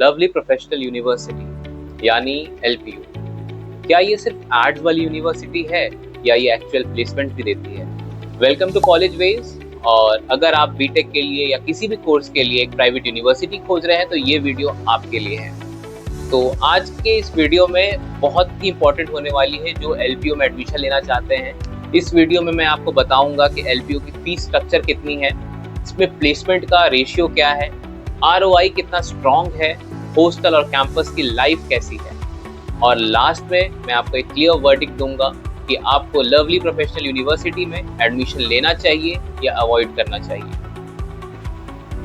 Lovely professional university यानी LPU. क्या ये सिर्फ आर्ट्स वाली यूनिवर्सिटी है या ये एक्चुअल प्लेसमेंट भी देती है? Welcome to college wedge. और अगर आप बीटेक के लिए या किसी भी कोर्स के लिए एक प्राइवेट यूनिवर्सिटी खोज रहे हैं तो ये वीडियो आपके लिए है। तो आज के इस वीडियो में बहुत ही इंपॉर्टेंट होने वाली है जो एलपीयू में एडमिशन लेना चाहते हैं। इस वीडियो में मैं आपको बताऊंगा कि एलपीयू की फीस स्ट्रक्चर कितनी है, इसमें प्लेसमेंट का रेशियो क्या है, आरओआई कितना स्ट्रॉन्ग है, हॉस्टल और कैंपस की लाइफ कैसी है, और लास्ट में मैं आपको एक क्लियर वर्डिक्ट दूंगा कि आपको लवली प्रोफेशनल यूनिवर्सिटी में एडमिशन लेना चाहिए या अवॉइड करना चाहिए।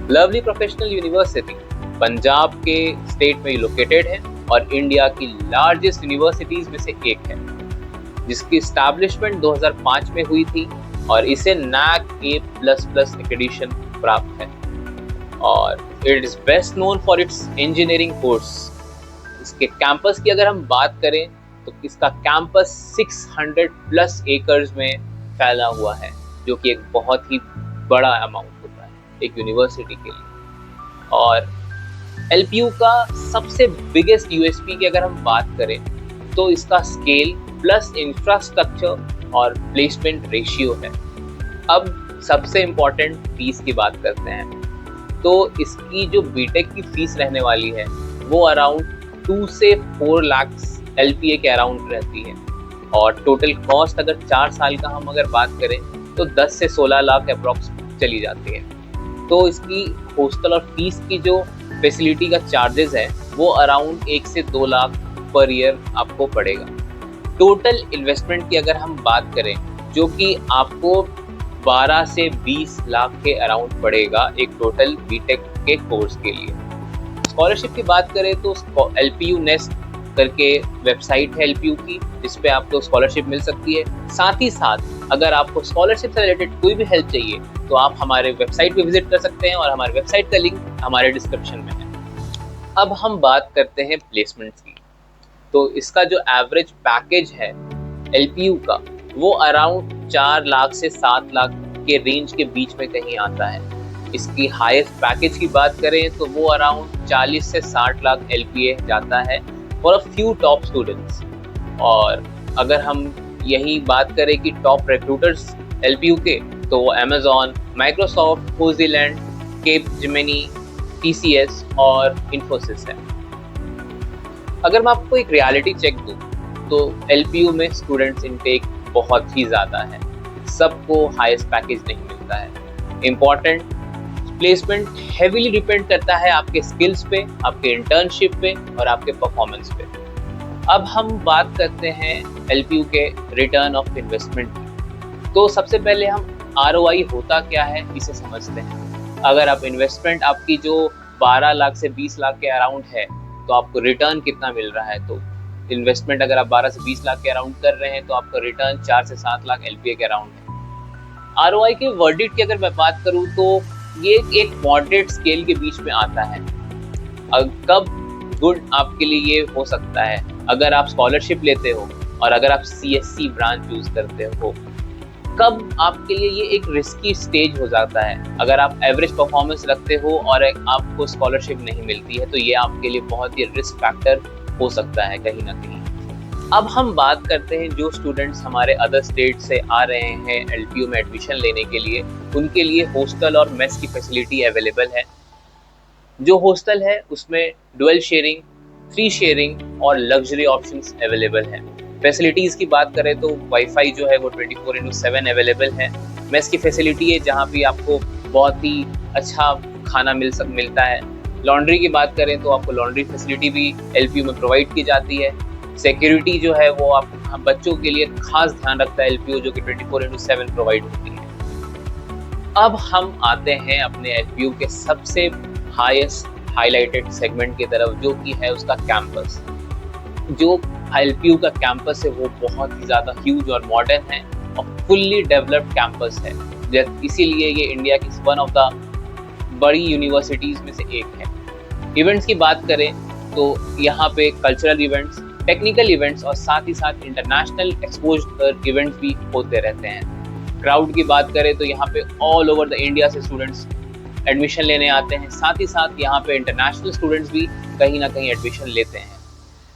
लवली प्रोफेशनल यूनिवर्सिटी पंजाब के स्टेट में लोकेटेड है और इंडिया की लार्जेस्ट यूनिवर्सिटीज में से एक है, जिसकी एस्टैब्लिशमेंट 2005 में हुई थी और इसे NAAC A++ एक्रेडिशन प्राप्त है और it is best known for its engineering course. इसके कैंपस की अगर हम बात करें तो इसका कैंपस 600+ एकर्स में फैला हुआ है, जो कि एक बहुत ही बड़ा अमाउंट होता है एक यूनिवर्सिटी के लिए। और एलपीयू का सबसे बिगेस्ट यूएसपी की अगर हम बात करें तो इसका स्केल प्लस इंफ्रास्ट्रक्चर और प्लेसमेंट रेशियो है। अब सबसे इम्पोर्टेंट फीस की बात करते हैं तो इसकी जो बीटेक की फीस रहने वाली है वो अराउंड 2 से 4 लाख एलपीए के अराउंड रहती है और टोटल कॉस्ट अगर 4 साल का हम अगर बात करें तो 10 से 16 लाख अप्रॉक्स चली जाती है। तो इसकी हॉस्टल और फीस की जो फैसिलिटी का चार्जेस है वो अराउंड 1 से 2 लाख पर ईयर आपको पड़ेगा। टोटल इन्वेस्टमेंट की अगर हम बात करें जो कि आपको 12 से 20 लाख के अराउंड पड़ेगा एक टोटल बीटेक के कोर्स के लिए। स्कॉलरशिप की बात करें तो एलपीयू नेस्ट करके वेबसाइट है एलपीयू की, जिस पे आपको स्कॉलरशिप मिल सकती है। साथ ही साथ अगर आपको स्कॉलरशिप से रिलेटेड कोई भी हेल्प चाहिए तो आप हमारे वेबसाइट पे विजिट कर सकते हैं और हमारे वेबसाइट का लिंक हमारे डिस्क्रिप्शन में है। अब हम बात करते हैं प्लेसमेंट्स की। तो इसका जो एवरेज पैकेज है एलपीयू का वो अराउंड 4 लाख से 7 लाख के रेंज के बीच में कहीं आता है। इसकी हाईएस्ट पैकेज की बात करें तो वो अराउंड 40 से 60 लाख एलपीए जाता है for a few top students. और अगर हम यही बात करें कि टॉप रिक्रूटर्स एलपीयू के तो वो अमेजॉन, माइक्रोसॉफ्ट, होजीलैंड, केपजेमिनी, टीसीएस और इन्फोसिस है। अगर मैं आपको एक रियलिटी चेक दूं तो एलपीयू में स्टूडेंट्स इनटेक बहुत ही ज़्यादा है, सबको हाईएस्ट पैकेज नहीं मिलता है। इम्पॉर्टेंट प्लेसमेंट हेवीली डिपेंड करता है आपके स्किल्स पे, आपके इंटर्नशिप पे और आपके परफॉर्मेंस पे। अब हम बात करते हैं एलपीयू के रिटर्न ऑफ इन्वेस्टमेंट की। तो सबसे पहले हम आरओआई होता क्या है इसे समझते हैं। अगर आप इन्वेस्टमेंट आपकी जो 12 लाख से 20 लाख के अराउंड है तो आपको रिटर्न कितना मिल रहा है। तो इन्वेस्टमेंट अगर आप 12 से 20 लाख के अराउंड कर रहे हैं तो आपका रिटर्न 4 से 7 लाख एलपीए के अराउंड है। आरओआई के वर्डिक्ट की अगर मैं बात करूं तो ये एक मॉडरेट स्केल के बीच में आता है। कब गुड आपके लिए ये हो सकता है अगर आप स्कॉलरशिप लेते हो और अगर आप सीएससी ब्रांच चूज करते हो। कब आपके लिए ये एक रिस्की स्टेज हो जाता है अगर आप एवरेज परफॉर्मेंस रखते हो और आपको स्कॉलरशिप नहीं मिलती है, तो ये आपके लिए बहुत ही रिस्क फैक्टर हो सकता है कहीं ना कहीं। अब हम बात करते हैं जो स्टूडेंट्स हमारे अदर स्टेट से आ रहे हैं एलपीयू में एडमिशन लेने के लिए, उनके लिए हॉस्टल और मेस की फैसिलिटी अवेलेबल है। जो हॉस्टल है उसमें डुअल शेयरिंग, 3 शेयरिंग और लग्जरी ऑप्शंस अवेलेबल है। फैसिलिटीज़ की बात करें तो वाईफाई जो है वो 24/7 अवेलेबल है। मेस की फैसिलिटी है जहाँ भी आपको बहुत ही अच्छा खाना मिलता है। लॉन्ड्री की बात करें तो आपको लॉन्ड्री फैसिलिटी भी एलपीयू में प्रोवाइड की जाती है। सिक्योरिटी जो है वो आप बच्चों के लिए खास ध्यान रखता है एलपीयू, जो कि 24/7 प्रोवाइड होती है। अब हम आते हैं अपने एलपीयू के सबसे हाईएस्ट हाईलाइटेड सेगमेंट की तरफ, जो कि है उसका कैंपस। जो एलपीयू का कैंपस है वो बहुत ही ज़्यादा ह्यूज और मॉडर्न है और फुल्ली डेवलप्ड कैंपस है, इसीलिए ये इंडिया की वन ऑफ द बड़ी यूनिवर्सिटीज़ में से एक है। इवेंट्स की बात करें तो यहाँ पे कल्चरल इवेंट्स, टेक्निकल इवेंट्स और साथ ही साथ इंटरनेशनल एक्सपोजर इवेंट्स भी होते रहते हैं। क्राउड की बात करें तो यहाँ पे ऑल ओवर द इंडिया से स्टूडेंट्स एडमिशन लेने आते हैं, साथ ही साथ यहाँ पे इंटरनेशनल स्टूडेंट्स भी कहीं ना कहीं एडमिशन लेते हैं।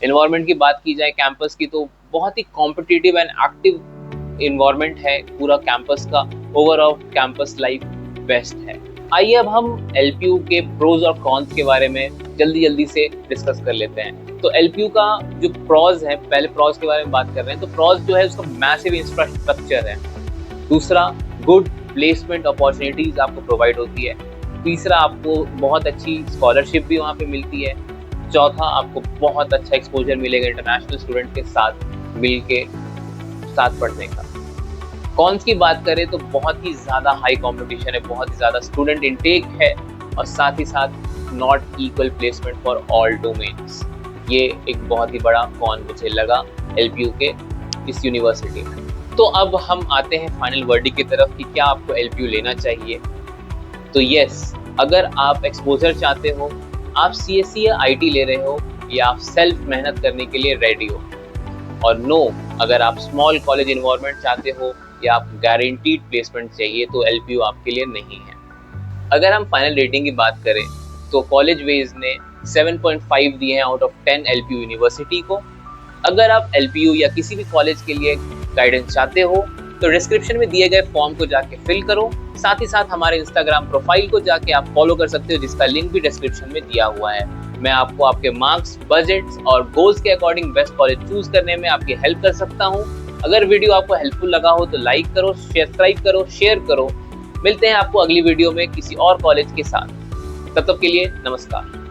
इन्वायरमेंट की बात की जाए कैंपस की, तो बहुत ही कॉम्पिटिटिव एंड एक्टिव इन्वायरमेंट है पूरा कैंपस का। ओवरऑल कैंपस लाइफ बेस्ट है। आइए अब हम एलपीयू के प्रोज और कॉन्स के बारे में जल्दी से डिस्कस कर लेते हैं। तो एलपीयू का जो प्रोज है, पहले प्रोज के बारे में बात कर रहे हैं। तो प्रोज जो है उसका मैसिव इंफ्रास्ट्रक्चर है। दूसरा, गुड प्लेसमेंट अपॉर्चुनिटीज आपको प्रोवाइड होती है। तीसरा, आपको बहुत अच्छी स्कॉलरशिप भी वहाँ पे मिलती है। चौथा, आपको बहुत अच्छा एक्सपोजर मिलेगा इंटरनेशनल स्टूडेंट के साथ मिल के साथ पढ़ने का। कॉन्स की बात करें तो बहुत ही ज़्यादा हाई कंपटीशन है, बहुत ही ज़्यादा स्टूडेंट इनटेक है, और साथ ही साथ not equal placement for all domains. ये एक बहुत ही बड़ा कॉन मुझे लगा एलपीयू के इस यूनिवर्सिटी में। तो अब हम आते हैं फाइनल वर्डिक्ट की तरफ कि क्या आपको एलपीयू लेना चाहिए। तो यस, अगर आप एक्सपोजर चाहते हो, आप सीएससी या आईटी ले रहे हो, या आप सेल्फ मेहनत करने के लिए रेडी हो। और नो, अगर आप स्मॉल कॉलेज इन्वायरमेंट चाहते हो या आप गारंटीड प्लेसमेंट चाहिए, तो एलपीयू आपके लिए नहीं है। अगर हम फाइनल रेटिंग की बात करें तो कॉलेज वेज ने 7.5 दिए हैं आउट ऑफ 10 एलपीयू यूनिवर्सिटी को। अगर आप एलपीयू या किसी भी कॉलेज के लिए गाइडेंस चाहते हो तो डिस्क्रिप्शन में दिए गए फॉर्म को जाके फिल करो। साथ ही साथ हमारे इंस्टाग्राम प्रोफाइल को जाके आप फॉलो कर सकते हो, जिसका लिंक भी डिस्क्रिप्शन में दिया हुआ है। मैं आपको आपके मार्क्स, बजट्स और गोल्स के अकॉर्डिंग बेस्ट कॉलेज चूज करने में आपकी हेल्प कर सकता हूँ। अगर वीडियो आपको हेल्पफुल लगा हो तो लाइक करो, सब्सक्राइब करो, शेयर करो। मिलते हैं आपको अगली वीडियो में किसी और कॉलेज के साथ। तब तक के लिए नमस्कार।